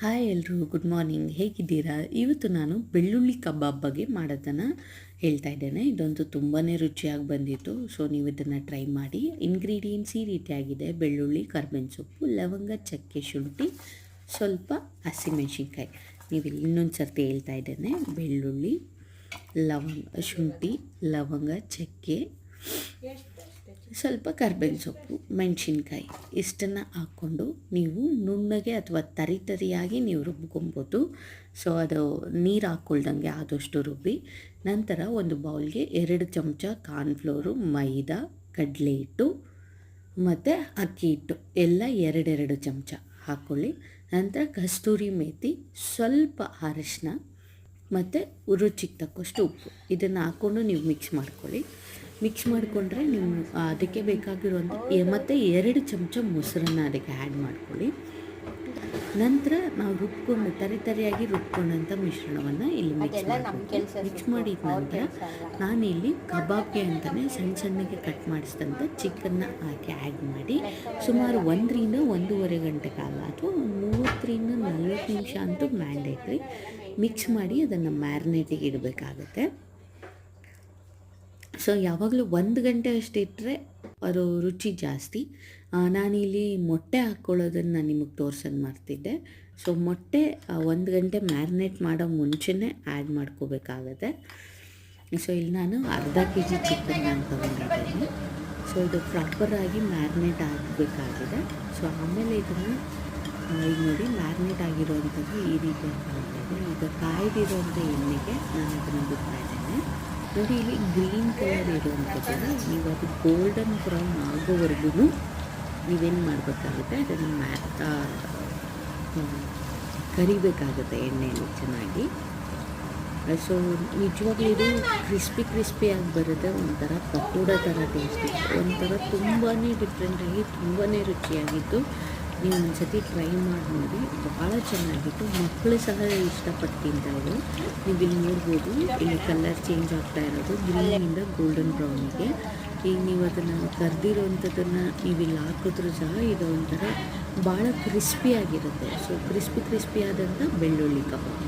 Hi ಎಲ್ರು, good morning. ಹೇಗಿದ್ದೀರಾ? ಇವತ್ತು ನಾನು ಬೆಳ್ಳುಳ್ಳಿ ಕಬಾಬ್ ಬಗ್ಗೆ ಮಾಡೋದನ್ನು ಹೇಳ್ತಾ ಇದ್ದೇನೆ. ಇದಂತೂ ತುಂಬಾ ರುಚಿಯಾಗಿ ಬಂದಿತ್ತು. ಸೊ ನೀವು ಇದನ್ನು ಟ್ರೈ ಮಾಡಿ. ಇಂಗ್ರೀಡಿಯೆಂಟ್ಸ್ ಈ ರೀತಿಯಾಗಿದೆ: ಬೆಳ್ಳುಳ್ಳಿ, ಕರ್ಬೇವಿನ ಸೊಪ್ಪು, ಲವಂಗ, ಚಕ್ಕೆ, ಶುಂಠಿ, ಸ್ವಲ್ಪ ಹಸಿಮೆಣಸಿನ್ಕಾಯಿ. ನೀವು ಇನ್ನೊಂದು ಸರ್ತಿ ಹೇಳ್ತಾ ಇದ್ದೇನೆ: ಬೆಳ್ಳುಳ್ಳಿ, ಶುಂಠಿ, ಲವಂಗ, ಚಕ್ಕೆ, ಸ್ವಲ್ಪ ಕರ್ಬೇವಿನ ಸೊಪ್ಪು, ಮೆಣಸಿನ್ಕಾಯಿ ಇಷ್ಟನ್ನು ಹಾಕ್ಕೊಂಡು ನೀವು ನುಣ್ಣಗೆ ಅಥವಾ ತರಿಯಾಗಿ ನೀವು ರುಬ್ಕೊಬೋದು. ಸೊ ಅದು ನೀರು ಹಾಕ್ಕೊಳ್ದಂಗೆ ಆದಷ್ಟು ರುಬ್ಬಿ, ನಂತರ ಒಂದು ಬೌಲ್ಗೆ 2 ಚಮಚ ಕಾರ್ನ್ಫ್ಲೋರು, ಮೈದಾ, ಕಡಲೆ ಹಿಟ್ಟು ಮತ್ತು ಅಕ್ಕಿ ಹಿಟ್ಟು ಎಲ್ಲ 2 ಚಮಚ ಹಾಕ್ಕೊಳ್ಳಿ. ನಂತರ ಕಸ್ತೂರಿ ಮೇಥಿ, ಸ್ವಲ್ಪ ಅರಿಶಿನ ಮತ್ತು ರುಚಿಗೆ ತಕ್ಕಷ್ಟು ಉಪ್ಪು ಇದನ್ನು ಹಾಕ್ಕೊಂಡು ನೀವು ಮಿಕ್ಸ್ ಮಾಡ್ಕೊಳ್ಳಿ. ಮಿಕ್ಸ್ ಮಾಡಿಕೊಂಡ್ರೆ ನೀವು ಅದಕ್ಕೆ ಬೇಕಾಗಿರುವಂಥ ಮತ್ತು 2 ಚಮಚ ಮೊಸರನ್ನ ಅದಕ್ಕೆ ಆ್ಯಡ್ ಮಾಡ್ಕೊಳ್ಳಿ. ನಂತರ ನಾವು ರುಬ್ಕೊಂಡು ತರಿಯಾಗಿ ರುಬ್ಕೊಂಡಂಥ ಮಿಶ್ರಣವನ್ನು ಇಲ್ಲಿ ಮಿಕ್ಸ್ ಮಾಡಿದ ನಂತರ ನಾನಿಲ್ಲಿ ಕಬಾಬ್ಗೆ ಅಂತಲೇ ಸಣ್ಣಗೆ ಕಟ್ ಮಾಡಿಸಿದಂಥ ಚಿಕನ್ನ ಹಾಕಿ ಆ್ಯಡ್ ಮಾಡಿ ಸುಮಾರು 1 ರಿಂದ 1.5 ಗಂಟೆ ಕಾಲ ಅಥವಾ 30 ರಿಂದ 40 ನಿಮಿಷ ಅಂತೂ ಮ್ಯಾಂಡೇಟ್ರಿ ಮಿಕ್ಸ್ ಮಾಡಿ ಅದನ್ನು ಮ್ಯಾರಿನೇಟಿಗೆ ಇಡಬೇಕಾಗತ್ತೆ. ಸೊ ಯಾವಾಗಲೂ 1 ಗಂಟೆ ಅಷ್ಟು ಇಟ್ಟರೆ ಅದು ರುಚಿ ಜಾಸ್ತಿ. ನಾನಿಲ್ಲಿ ಮೊಟ್ಟೆ ಹಾಕ್ಕೊಳ್ಳೋದನ್ನು ನಿಮಗೆ ತೋರ್ಸೋದು ಮಾಡ್ತಿದ್ದೆ. ಸೊ ಮೊಟ್ಟೆ 1 ಗಂಟೆ ಮ್ಯಾರಿನೇಟ್ ಮಾಡೋ ಮುಂಚೆನೇ ಆ್ಯಡ್ ಮಾಡ್ಕೋಬೇಕಾಗತ್ತೆ. ಸೊ ಇಲ್ಲಿ ನಾನು ಅರ್ಧ kg ಚಿಕನ್ ತೊಗೊಂಡಿದ್ದೀನಿ. ಸೊ ಇದು ಪ್ರಾಪರಾಗಿ ಮ್ಯಾರಿನೇಟ್ ಆಗಬೇಕಾಗಿದೆ. ಸೊ ಆಮೇಲೆ ಇದನ್ನು ಈಗ ನೋಡಿ ಮ್ಯಾರಿನೇಟ್ ಆಗಿರೋವಂಥದ್ದು ಈ ರೀತಿ ಆಗ್ತಾಯಿದೆ. ಈಗ ಕಾಯ್ದಿರೋಂಥ ಎಣ್ಣೆಗೆ ನಾನು ಅದನ್ನು ಬಿಡ್ತಾ ಇದ್ದೇನೆ. ನೋಡಿ, ಇಲ್ಲಿ ಗ್ರೀನ್ ಕಲರ್ ಇರುವಂಥದ್ದು ನೀವು ಅದು ಗೋಲ್ಡನ್ ಬ್ರೌನ್ ಆಗೋವರೆಗೂ ನೀವೇನು ಮಾಡಬೇಕಾಗುತ್ತೆ, ಅದನ್ನು ಕರಿಬೇಕಾಗುತ್ತೆ ಎಣ್ಣೆಯಲ್ಲಿ ಚೆನ್ನಾಗಿ. ಸೊ ನಿಜವಾಗ್ಲೂ ಇದು ಕ್ರಿಸ್ಪಿಯಾಗಿ ಬರುತ್ತೆ. ಒಂಥರ ಪಕೋಡ ಥರ ಟೇಸ್ಟ್, ಒಂಥರ ತುಂಬಾ ಡಿಫ್ರೆಂಟಾಗಿ ತುಂಬಾ ರುಚಿಯಾಗಿತ್ತು. ನೀವು ಒಂದ್ಸತಿ ಟ್ರೈ ಮಾಡಿ ನೋಡಿ, ಭಾಳ ಚೆನ್ನಾಗಿತ್ತು. ಮಕ್ಕಳು ಸಹ ಇಷ್ಟಪಟ್ಟು ತಿಂತಾಯಿದ್ರು. ನೀವು ಇಲ್ಲಿ ನೋಡ್ಬೋದು, ಇಲ್ಲಿ ಕಲರ್ ಚೇಂಜ್ ಆಗ್ತಾ ಇರೋದು ಗ್ರೀನಿಂದ ಗೋಲ್ಡನ್ ಬ್ರೌನಿಗೆ. ಈಗ ನೀವು ಅದನ್ನು ಕರೆದಿರೋವಂಥದ್ದನ್ನು ನೀವು ಇಲ್ಲಿ ಹಾಕಿದ್ರೂ ಸಹ ಇದು ಒಂಥರ ಭಾಳ ಕ್ರಿಸ್ಪಿಯಾಗಿರುತ್ತೆ. ಸೊ ಕ್ರಿಸ್ಪಿ ಆದಂಥ ಬೆಳ್ಳುಳ್ಳಿ ಕಬಾಬ್.